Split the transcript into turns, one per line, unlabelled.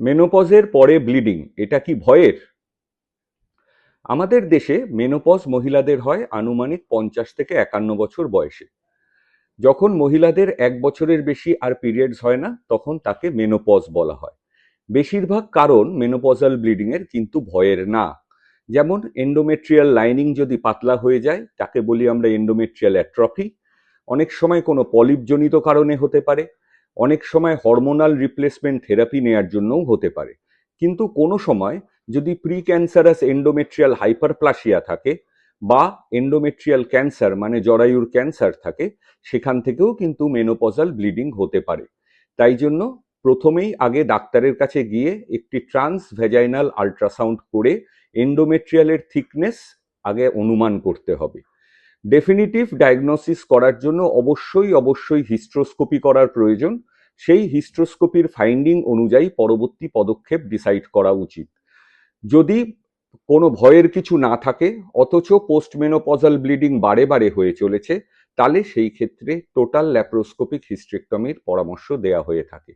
মেনোপজের পরে ব্লিডিং, এটা কি ভয়ের? আমাদের দেশে মেনোপজ মহিলাদের হয় আনুমানিক 50 থেকে 51 বছর বয়সে। যখন মহিলাদের 1 বছরের বেশি আর পিরিয়ডস হয় না, তখন তাকে মেনোপজ বলা হয়। বেশিরভাগ কারণ মেনোপজাল ব্লিডিং এর কিন্তু ভয়ের না। যেমন এন্ডোমেট্রিয়াল লাইনিং যদি পাতলা হয়ে যায়, তাকে বলি আমরা এন্ডোমেট্রিয়াল অ্যাট্রফি। অনেক সময় কোনো পলিপজনিত কারণে হতে পারে, অনেক সময় হরমোনাল রিপ্লেসমেন্ট থেরাপি নেয়ার জন্যও হতে পারে। কিন্তু কোনো সময় যদি প্রি ক্যান্সারাস এন্ডোমেট্রিয়াল হাইপারপ্লাসিয়া থাকে বা এন্ডোমেট্রিয়াল ক্যান্সার মানে জরায়ুর ক্যান্সার থাকে, সেখান থেকেও কিন্তু মেনোপজাল ব্লিডিং হতে পারে। তাই জন্য প্রথমেই আগে ডাক্তারের কাছে গিয়ে একটি ট্রান্স ভ্যাজাইনাল আল্ট্রাসাউন্ড করে এন্ডোমেট্রিয়ালের থিকনেস আগে অনুমান করতে হবে। ডেফিনিটিভ ডায়াগনোসিস করার জন্য অবশ্যই হিস্ট্রোস্কোপি করার প্রয়োজন। সেই হিস্ট্রোস্কোপির ফাইন্ডিং অনুযায়ী পরবর্তী পদক্ষেপ ডিসাইড করা উচিত। যদি কোনো ভয়ের কিছু না থাকে অথচ পোস্টমেনোপজাল ব্লিডিং বারে বারে হয়ে চলেছে, তাহলে সেই ক্ষেত্রে টোটাল ল্যাপ্রোস্কোপিক হিস্টেরেক্টমির পরামর্শ দেয়া হয়ে থাকে।